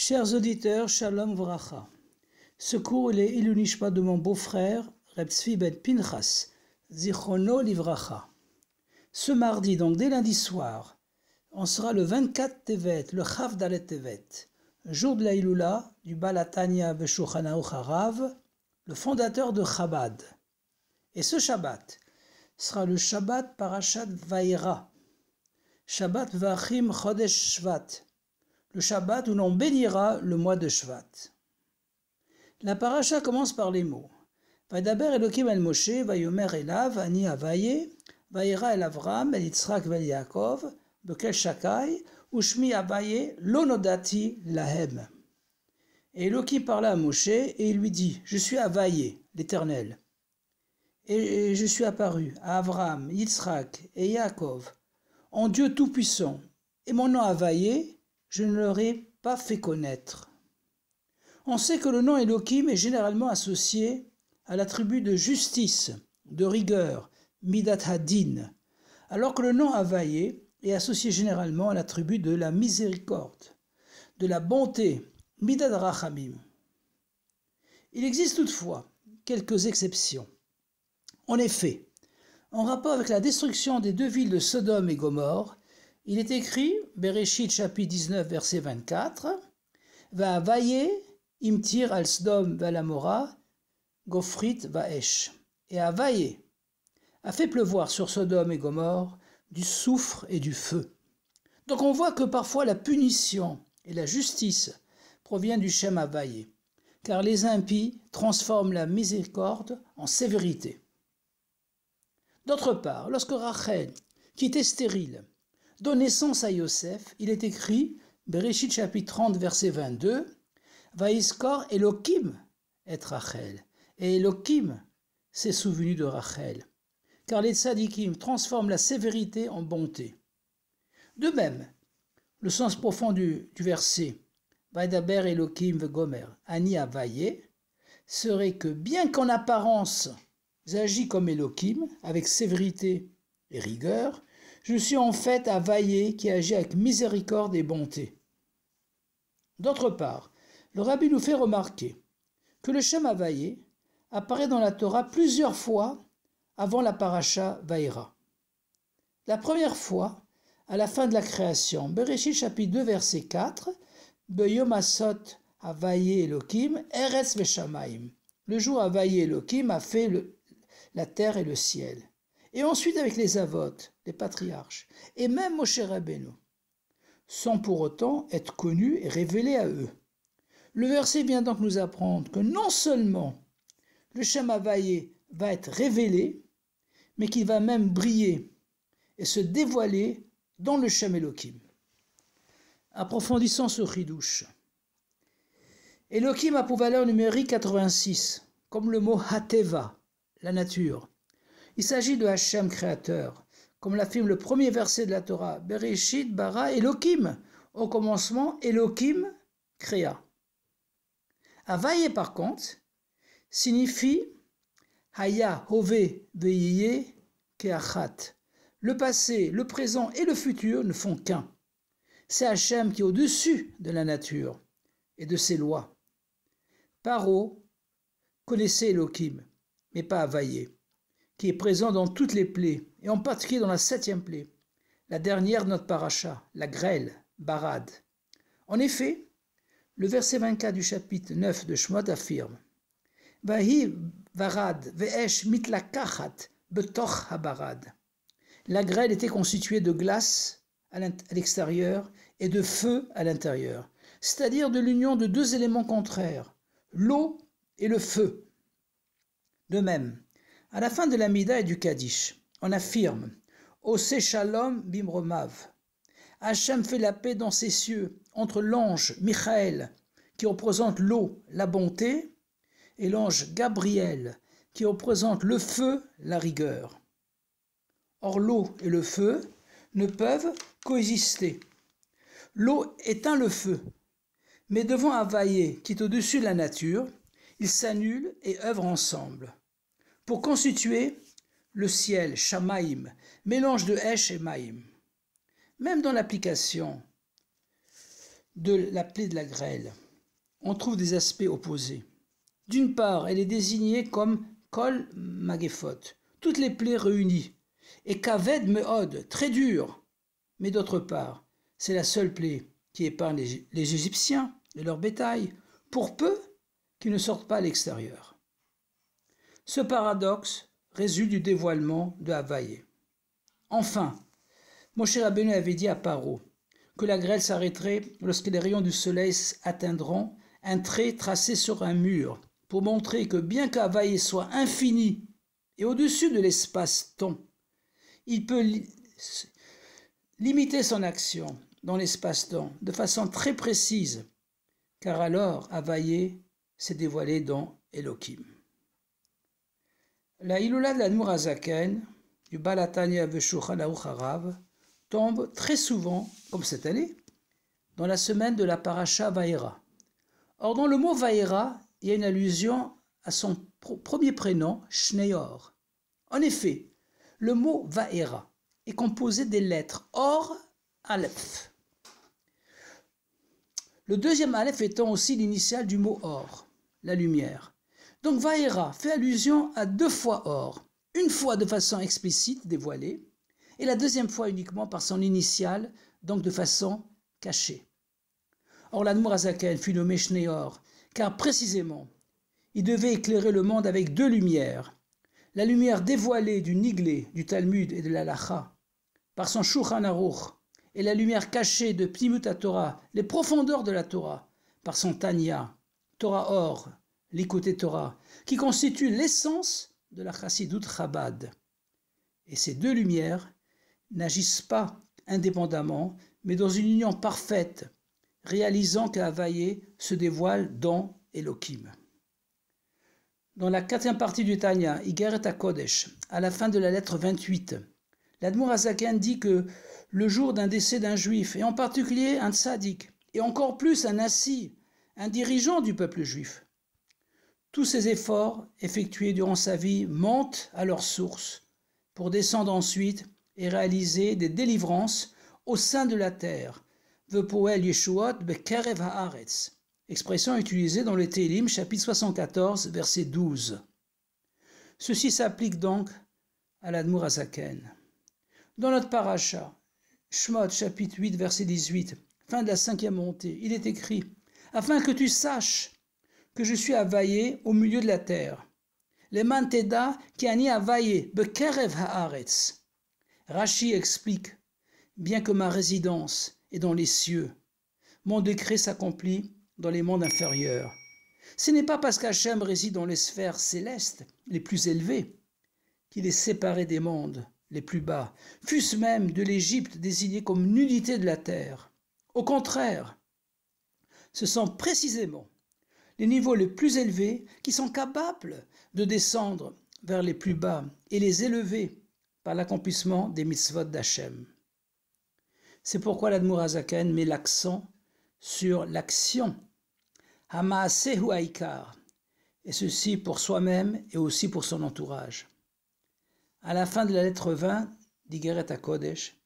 Chers auditeurs, Shalom Vracha. Secours les Ilunishma de mon beau-frère, Reb Tzvi ben Pinchas, Zichrono Livracha. Ce mardi, donc dès lundi soir, on sera le 24 Tevet, le Chav Dalet Tevet, jour de la Iloula du Baal HaTanya B'Shulchan Aruch Harav, le fondateur de Chabad. Et ce Shabbat sera le Shabbat Parashat Vayera, Shabbat Vachim Chodesh Shvat, le Shabbat où l'on bénira le mois de Shvat. La paracha commence par les mots Vaidaber Elokim el Moshe, Vayomer elav, Ani Avaye, Vayera el Avram, el Yitzhak vel Yaakov, Bekel Shakai, Ushmi Avaye, lo nodati lahem. Et Elokim parla à Moshe et il lui dit Je suis Avaye, l'Éternel. Et je suis apparu à Avram, Yitzhak et Yaakov, en Dieu Tout-Puissant, et mon nom Avaye, je ne leur ai pas fait connaître. On sait que le nom Elohim est généralement associé à l'attribut de justice, de rigueur, Midat Hadin, alors que le nom Avaye est associé généralement à l'attribut de la miséricorde, de la bonté, Midat Rachamim. Il existe toutefois quelques exceptions. En effet, en rapport avec la destruction des deux villes de Sodome et Gomorrhe, il est écrit, Bereshit chapitre 19 verset 24, Va'avaye imtir al Sdom ve'lamora gofrit va'esh. Et Avaye a fait pleuvoir sur Sodome et Gomorrhe du soufre et du feu. Donc on voit que parfois la punition et la justice proviennent du Shem Avaye, car les impies transforment la miséricorde en sévérité. D'autre part, lorsque Rachel, qui était stérile, donne naissance à Yosef, il est écrit, Bereshit chapitre 30 verset 22, Vaïskor Elokim et Rachel. Et Elokim s'est souvenu de Rachel, car les tzadikim transforment la sévérité en bonté. De même, le sens profond du verset Vaidaber Elokim vegomer Ani Avaye serait que bien qu'en apparence j'agis comme Elokim, avec sévérité et rigueur, je suis en fait Avaye qui agit avec miséricorde et bonté. D'autre part, le Rabbi nous fait remarquer que le Shem Avaye apparaît dans la Torah plusieurs fois avant la paracha Vaïra. La première fois, à la fin de la création, Bereshit chapitre 2 verset 4, Beyom asot Avaye Elokim, Eretz veshamayim. Le jour Avaye Elokim a fait la terre et le ciel. Et ensuite avec les Avot, les patriarches, et même Moshe Rabbeinu, sans pour autant être connu et révélé à eux. Le verset vient donc nous apprendre que non seulement le Shem Avaye va être révélé, mais qu'il va même briller et se dévoiler dans le Shem Elohim. Approfondissons ce chidouche. Elohim a pour valeur numérique 86, comme le mot Hateva, la nature. Il s'agit de Hachem créateur, comme l'affirme le premier verset de la Torah, Bereshit bara Elohim, au commencement Elohim créa. Avaye par contre signifie Haya hove veyiye keachat. Le passé, le présent et le futur ne font qu'un. C'est Hachem qui est au-dessus de la nature et de ses lois. Paro connaissait Elohim, mais pas Avaye, qui est présent dans toutes les plaies, et en particulier dans la 7e plaie, la dernière de notre paracha, la grêle, Barad. En effet, le verset 24 du chapitre 9 de Shemot affirme Vahi varad ve'esh mitlakachat betoch habarad. La grêle était constituée de glace à l'extérieur et de feu à l'intérieur, c'est-à-dire de l'union de deux éléments contraires, l'eau et le feu. De même, à la fin de l'Amida et du Kaddish, on affirme Ose Shalom Bimromav. Hachem fait la paix dans ses cieux entre l'ange Michaël, qui représente l'eau, la bonté, et l'ange Gabriel, qui représente le feu, la rigueur. Or, l'eau et le feu ne peuvent coexister. L'eau éteint le feu, mais devant Avaye, qui est au-dessus de la nature, ils s'annulent et œuvrent ensemble pour constituer le ciel, Shamaïm, mélange de Esh et Maïm. Même dans l'application de la plaie de la grêle, on trouve des aspects opposés. D'une part, elle est désignée comme Kol Magéphot, toutes les plaies réunies, et Kaved Meod, très dur. Mais d'autre part, c'est la seule plaie qui épargne les Égyptiens et leur bétail, pour peu qu'ils ne sortent pas à l'extérieur. Ce paradoxe résulte du dévoilement de Havaïe. Enfin, Moshe Rabbeinu avait dit à Paro que la grêle s'arrêterait lorsque les rayons du soleil atteindront un trait tracé sur un mur, pour montrer que bien qu'Havaïe soit infini et au-dessus de l'espace-temps, il peut limiter son action dans l'espace-temps de façon très précise, car alors Havaïe s'est dévoilé dans Elohim. La Hiloula de l'Admour Hazaken, du Baal HaTanya Shulchan Aruch Harav, tombe très souvent, comme cette année, dans la semaine de la paracha Vaïra. Or, dans le mot Vaïra, il y a une allusion à son premier prénom, Shneor. En effet, le mot Vaïra est composé des lettres Or, Aleph. Le deuxième Aleph étant aussi l'initiale du mot Or, la lumière. Donc Vaïra fait allusion à 2 fois Or, une fois de façon explicite, dévoilée, et la deuxième fois uniquement par son initiale, donc de façon cachée. Or l'Admour Hazaken fut nommé Shneor, car précisément, il devait éclairer le monde avec 2 lumières. La lumière dévoilée du Niglé, du Talmud et de l'Halacha, par son Shulchan Aruch, et la lumière cachée de Pnimut HaTorah, les profondeurs de la Torah, par son Tanya, Torah Or, l'Ikouté Torah, qui constitue l'essence de la Chassidut Chabad. Et ces 2 lumières n'agissent pas indépendamment, mais dans une union parfaite, réalisant qu'Havaïe se dévoile dans Elohim. Dans la 4e partie du Tanya, Igeret HaKodesh, à la fin de la lettre 28, l'Admour Hazaken dit que le jour d'un décès d'un juif, et en particulier un tzaddik, et encore plus un nassi, un dirigeant du peuple juif, tous ces efforts effectués durant sa vie montent à leur source pour descendre ensuite et réaliser des délivrances au sein de la terre. Vepoel Yeshuot bekerev haaretz. Expression utilisée dans le Télim, chapitre 74, verset 12. Ceci s'applique donc à l'Admour Hazaken. Dans notre paracha, Shemot, chapitre 8, verset 18, fin de la 5e montée, il est écrit « Afin que tu saches que je suis Havaïe au milieu de la terre. Leman teda ki ani Havaïe bekerev haaretz. » Rashi explique « Bien que ma résidence est dans les cieux, mon décret s'accomplit dans les mondes inférieurs. Ce n'est pas parce qu'Hachem réside dans les sphères célestes les plus élevées qu'il est séparé des mondes les plus bas, fût-ce même de l'Égypte désignée comme nudité de la terre. Au contraire, ce sont précisément les niveaux les plus élevés qui sont capables de descendre vers les plus bas et les élever par l'accomplissement des mitzvot d'Hachem. C'est pourquoi l'Admour Hazaken met l'accent sur l'action, Hamaasehu Haikar, et ceci pour soi-même et aussi pour son entourage. À la fin de la lettre 20 d'Igeret HaKodesh,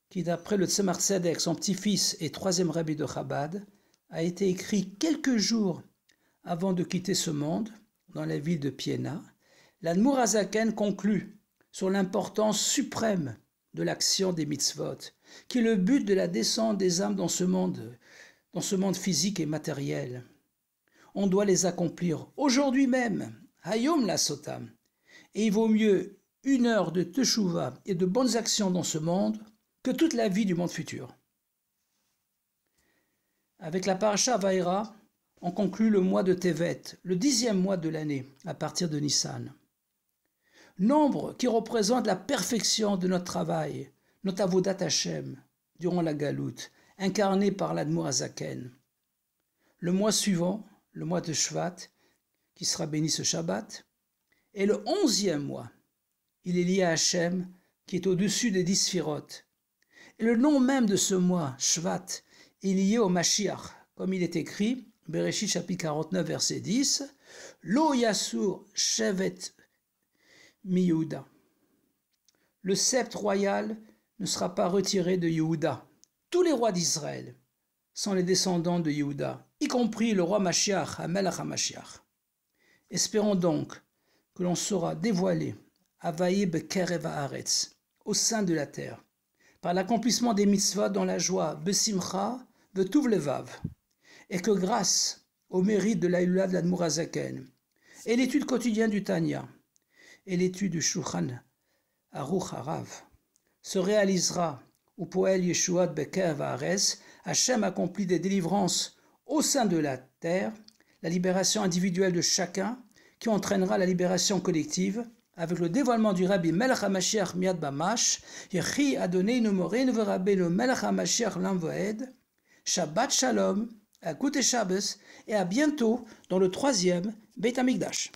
qui d'après le Tzemar Tzedek, son petit-fils et 3e rabbi de Chabad, a été écrit quelques jours avant de quitter ce monde, dans la ville de Piena, l'Admour Hazaken conclut sur l'importance suprême de l'action des mitzvot, qui est le but de la descente des âmes dans ce monde physique et matériel. On doit les accomplir aujourd'hui même, Hayom la Sotam, et il vaut mieux 1 heure de teshuva et de bonnes actions dans ce monde que toute la vie du monde futur. Avec la paracha Vaïra, on conclut le mois de Tevet, le 10e mois de l'année, à partir de Nissan. Nombre qui représente la perfection de notre travail, notre avodat Hashem, durant la galoute, incarné par l'Admour Hazaken. Le mois suivant, le mois de Shvat, qui sera béni ce Shabbat, est le 11e mois. Il est lié à Hashem, qui est au-dessus des 10 sphirotes. Et le nom même de ce mois, Shvat, est lié au Mashiach, comme il est écrit, Bereshit chapitre 49, verset 10, Lo Yasur Shevet mi-Yehuda. Le sceptre royal ne sera pas retiré de Yehuda. Tous les rois d'Israël, sans les descendants de Yehuda, y compris le roi Mashiach, Hamelach HaMashiach. Espérons donc que l'on saura dévoiler Havaï Bekerev Haaretz, au sein de la terre, par l'accomplissement des mitzvahs dans la joie, Besimcha, Betuv Levav, et que grâce au mérite de l'Aïlula de l'Admour HaZaken, et l'étude quotidienne du Tanya, et l'étude du Shulchan Aruch Harav, se réalisera au Poel Yeshuat Bekerev Haaretz. Hachem accomplit des délivrances au sein de la terre, la libération individuelle de chacun, qui entraînera la libération collective, avec le dévoilement du Rabbi Melech HaMashiach Miad Bamash, Yechi Adoneinu Moreinu Verabbeinu Melech HaMashiach Lam Vaed, Shabbat Shalom, à Gute Shabbos, et à bientôt dans le 3e Beit HaMikdash.